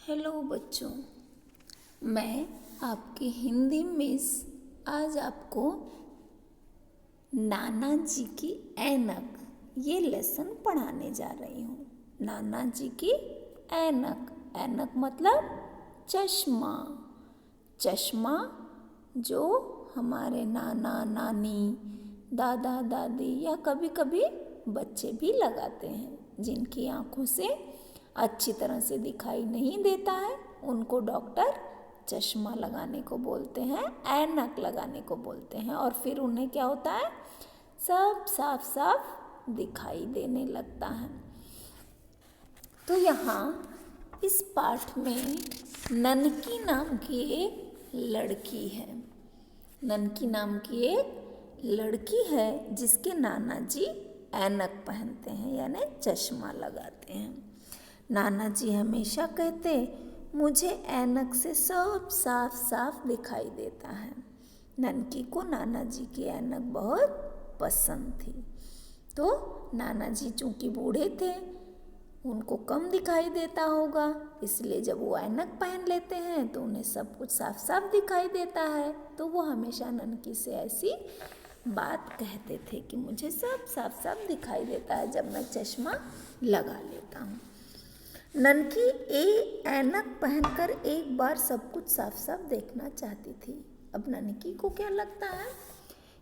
Hello बच्चों, मैं आपकी हिंदी मिस आज आपको नाना जी की ऐनक ये लेसन पढ़ाने जा रही हूँ। नाना जी की ऐनक, ऐनक मतलब चश्मा। चश्मा जो हमारे नाना नानी, दादा दादी या कभी कभी बच्चे भी लगाते हैं, जिनकी आँखों से अच्छी तरह से दिखाई नहीं देता है, उनको डॉक्टर चश्मा लगाने को बोलते हैं, ऐनक लगाने को बोलते हैं। और फिर उन्हें क्या होता है, सब साफ साफ दिखाई देने लगता है। तो यहाँ इस पाठ में ननकी नाम की एक लड़की है। ननकी नाम की एक लड़की है जिसके नाना जी ऐनक पहनते हैं, यानी चश्मा लगाते हैं। नाना जी हमेशा कहते, मुझे ऐनक से सब साफ साफ दिखाई देता है। ननकी को नाना जी की ऐनक बहुत पसंद थी। तो नाना जी चूँकि बूढ़े थे, उनको कम दिखाई देता होगा, इसलिए जब वो ऐनक पहन लेते हैं तो उन्हें सब कुछ साफ साफ दिखाई देता है। तो वो हमेशा ननकी से ऐसी बात कहते थे कि मुझे सब साफ साफ दिखाई देता है जब मैं चश्मा लगा लेता हूँ। ननकी ऐनक पहनकर एक बार सब कुछ साफ साफ देखना चाहती थी। अब ननकी को क्या लगता है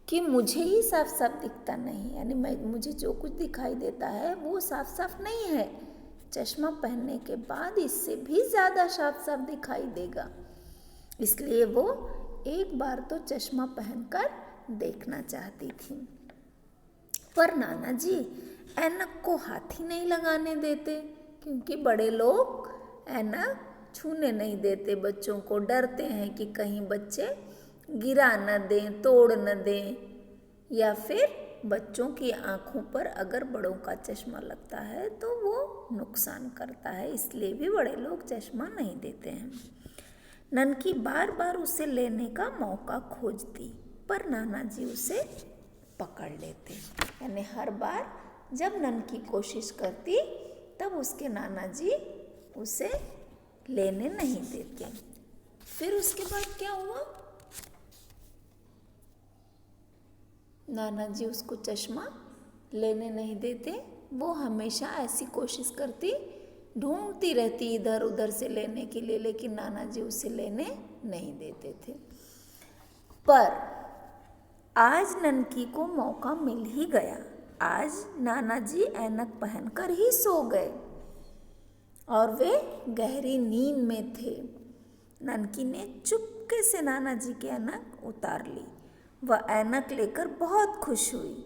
कि मुझे ही साफ साफ दिखता नहीं, यानी मुझे जो कुछ दिखाई देता है वो साफ साफ नहीं है। चश्मा पहनने के बाद इससे भी ज़्यादा साफ साफ दिखाई देगा, इसलिए वो एक बार तो चश्मा पहनकर देखना चाहती थी। पर नाना जी ऐनक को हाथ ही नहीं लगाने देते, क्योंकि बड़े लोग ऐनक छूने नहीं देते बच्चों को, डरते हैं कि कहीं बच्चे गिरा न दें, तोड़ न दें, या फिर बच्चों की आँखों पर अगर बड़ों का चश्मा लगता है तो वो नुकसान करता है, इसलिए भी बड़े लोग चश्मा नहीं देते हैं। ननकी बार बार उसे लेने का मौका खोजती, पर नाना जी उसे पकड़ लेते, यानी हर बार जब ननकी कोशिश करती तब उसके नाना जी उसे लेने नहीं देते। फिर उसके बाद क्या हुआ, नाना जी उसको चश्मा लेने नहीं देते। वो हमेशा ऐसी कोशिश करती, ढूंढती रहती इधर उधर से लेने के लिए, लेकिन नाना जी उसे लेने नहीं देते थे। पर आज ननकी को मौका मिल ही गया। आज नाना जी ऐनक पहनकर ही सो गए और वे गहरी नींद में थे। ननकी ने चुपके से नाना जी की ऐनक उतार ली। वह ऐनक लेकर बहुत खुश हुई।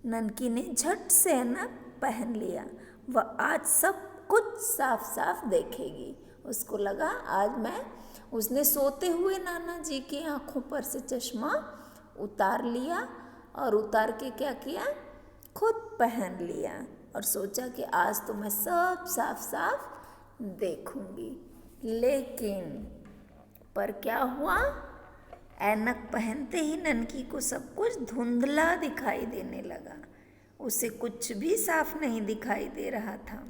ननकी ने झट से ऐनक पहन लिया। वह आज सब कुछ साफ साफ देखेगी। उसको लगा आज मैं, उसने सोते हुए नाना जी की आँखों पर से चश्मा उतार लिया और उतार के क्या किया, खुद पहन लिया और सोचा कि आज तो मैं सब साफ साफ देखूंगी। लेकिन पर क्या हुआ, ऐनक पहनते ही ननकी को सब कुछ धुंधला दिखाई देने लगा। उसे कुछ भी साफ नहीं दिखाई दे रहा था।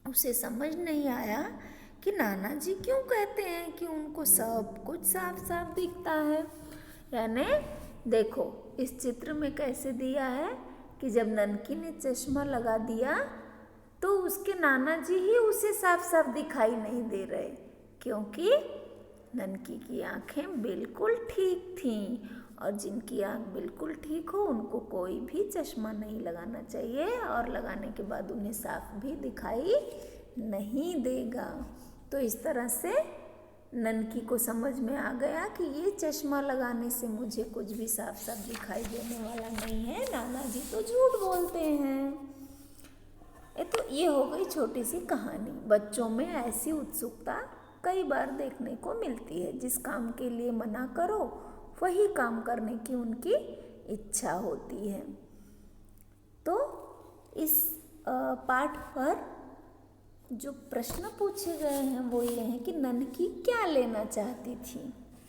उसे समझ नहीं आया कि नाना जी क्यों कहते हैं कि उनको सब कुछ साफ साफ दिखता है। यानी देखो इस चित्र में कैसे दिया है कि जब ननकी ने चश्मा लगा दिया तो उसके नाना जी ही उसे साफ साफ दिखाई नहीं दे रहे, क्योंकि ननकी की आँखें बिल्कुल ठीक थीं, और जिनकी आँख बिल्कुल ठीक हो उनको कोई भी चश्मा नहीं लगाना चाहिए, और लगाने के बाद उन्हें साफ भी दिखाई नहीं देगा। तो इस तरह से ननकी को समझ में आ गया कि ये चश्मा लगाने से मुझे कुछ भी साफ साफ दिखाई देने वाला नहीं है, नाना जी तो झूठ बोलते हैं। ये हो गई छोटी सी कहानी। बच्चों में ऐसी उत्सुकता कई बार देखने को मिलती है, जिस काम के लिए मना करो वही काम करने की उनकी इच्छा होती है। तो इस पाठ पर जो प्रश्न पूछे गए हैं वो ये हैं कि ननकी क्या लेना चाहती थी।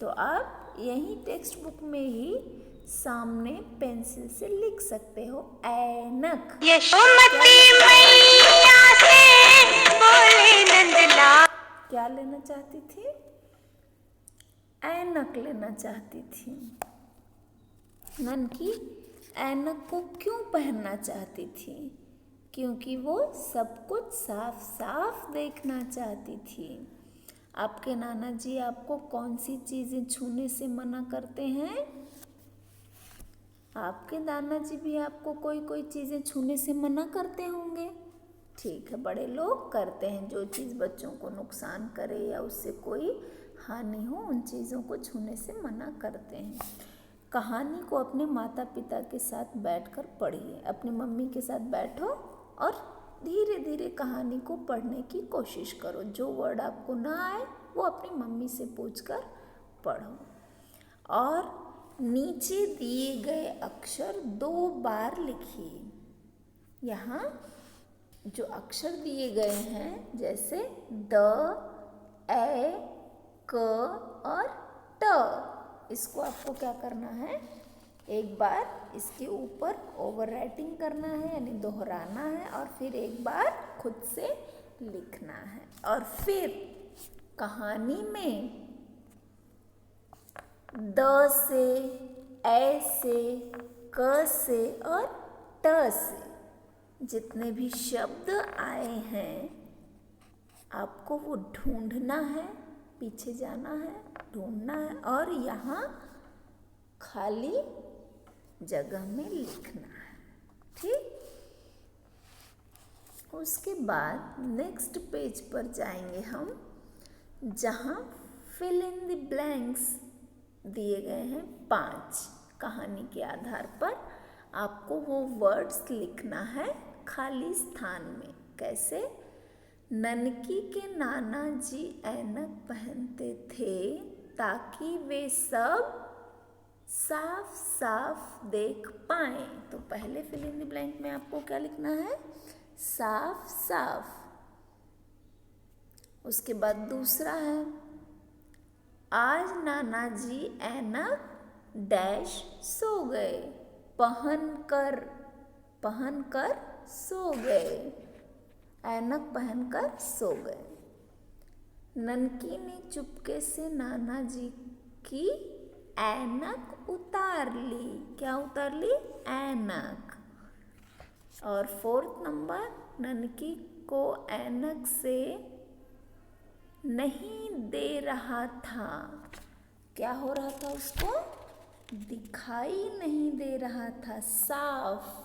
तो आप यही टेक्स्ट बुक में ही सामने पेंसिल से लिख सकते हो, ऐनक। यशोमती मैया से बोले नंदलाल, क्या लेना चाहती थी? ऐनक लेना चाहती थी। ननकी ऐनक को क्यों पहनना चाहती थी? क्योंकि वो सब कुछ साफ साफ देखना चाहती थी। आपके नाना जी आपको कौन सी चीज़ें छूने से मना करते हैं? आपके नाना जी भी आपको कोई कोई चीज़ें छूने से मना करते होंगे। ठीक है, बड़े लोग करते हैं, जो चीज़ बच्चों को नुकसान करे या उससे कोई हानि हो उन चीज़ों को छूने से मना करते हैं। कहानी को अपने माता पिता के साथ बैठकर पढ़िए। अपनी मम्मी के साथ बैठो और धीरे धीरे कहानी को पढ़ने की कोशिश करो। जो वर्ड आपको ना आए वो अपनी मम्मी से पूछकर पढ़ो। और नीचे दिए गए अक्षर 2 बार लिखिए। यहाँ जो अक्षर दिए गए हैं जैसे द, ए, क और ट, इसको आपको क्या करना है, एक बार इसके ऊपर ओवर राइटिंग करना है यानी दोहराना है और फिर एक बार खुद से लिखना है। और फिर कहानी में द से, ए से, क से और ट से जितने भी शब्द आए हैं आपको वो ढूंढना है, पीछे जाना है, ढूंढना है और यहाँ खाली जगह में लिखना है। ठीक, उसके बाद नेक्स्ट पेज पर जाएंगे हम, जहाँ फिल इन द ब्लैंक्स दिए गए हैं 5। कहानी के आधार पर आपको वो वर्ड्स लिखना है खाली स्थान में। कैसे? ननकी के नाना जी ऐनक पहनते थे ताकि वे सब साफ साफ देख पाएं। तो पहले फिल इन द ब्लैंक में आपको क्या लिखना है? साफ साफ। उसके बाद दूसरा है, आज नाना जी ऐनक डैश सो गए, पहनकर सो गए, ऐनक पहनकर सो गए। ननकी ने चुपके से नाना जी की ऐनक उतार ली। क्या उतार ली? ऐनक। और 4th नंबर, ननकी को ऐनक से नहीं दे रहा था। क्या हो रहा था उसको? दिखाई नहीं दे रहा था, साफ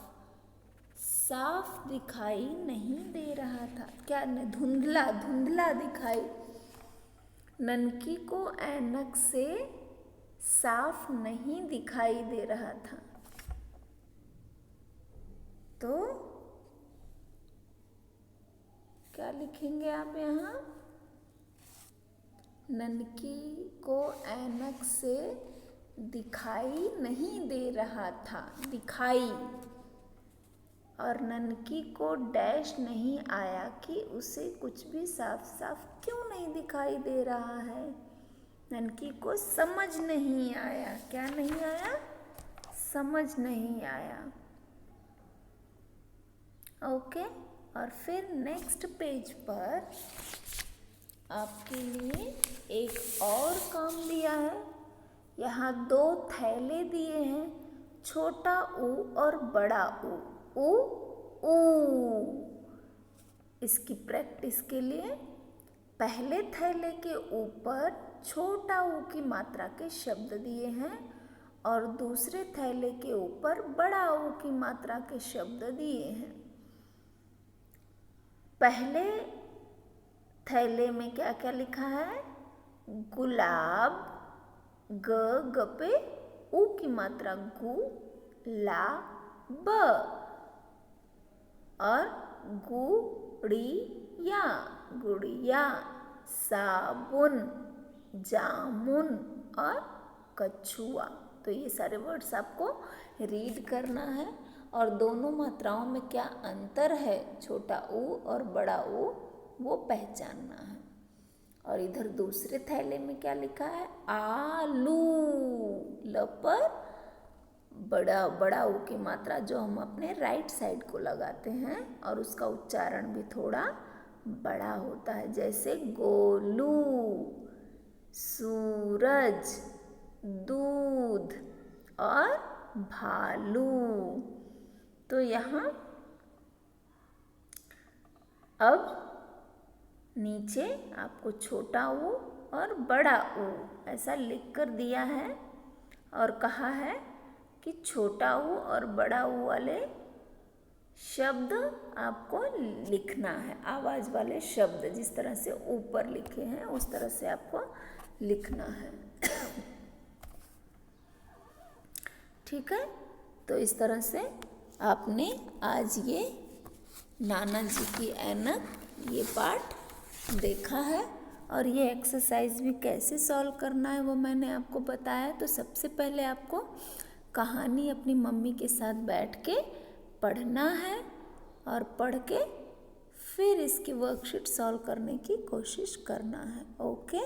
दिखाई नहीं दे रहा था। क्या? धुंधला धुंधला दिखाई। ननकी को ऐनक से साफ नहीं दिखाई दे रहा था। तो क्या लिखेंगे आप यहाँ? ननकी को ऐनक से दिखाई नहीं दे रहा था, दिखाई। और ननकी को डैश नहीं आया कि उसे कुछ भी साफ साफ क्यों नहीं दिखाई दे रहा है। ननकी को समझ नहीं आया। क्या नहीं आया? समझ नहीं आया। ओके, और फिर नेक्स्ट पेज पर आपके लिए एक और काम दिया है। यहाँ 2 थैले दिए हैं, छोटा ऊ और बड़ा ऊ। ऊ। इसकी प्रैक्टिस के लिए पहले थैले के ऊपर छोटा ऊ की मात्रा के शब्द दिए हैं और दूसरे थैले के ऊपर बड़ा ऊ की मात्रा के शब्द दिए हैं। पहले थैले में क्या क्या लिखा है? गुलाब, ग पे ऊ की मात्रा गु, ला ब, और गुड़िया, साबुन, जामुन और कछुआ। तो ये सारे वर्ड्स आपको रीड करना है और दोनों मात्राओं में क्या अंतर है, छोटा ऊ और बड़ा ऊ, वो पहचानना है। और इधर दूसरे थैले में क्या लिखा है? आलू। ल पर बड़ा ऊ की मात्रा जो हम अपने राइट साइड को लगाते हैं और उसका उच्चारण भी थोड़ा बड़ा होता है, जैसे गोलू, सूरज, दूध और भालू। तो यहाँ अब नीचे आपको छोटा ऊ और बड़ा ऊ ऐसा लिख कर दिया है और कहा है कि छोटा ऊ और बड़ा ऊ वाले शब्द आपको लिखना है। आवाज़ वाले शब्द जिस तरह से ऊपर लिखे हैं उस तरह से आपको लिखना है। ठीक है, तो इस तरह से आपने आज ये नाना जी की ऐनक ये पाठ देखा है। और ये एक्सरसाइज भी कैसे सॉल्व करना है वो मैंने आपको बताया। तो सबसे पहले आपको कहानी अपनी मम्मी के साथ बैठ के पढ़ना है और पढ़ के फिर इसकी वर्कशीट सॉल्व करने की कोशिश करना है। ओके।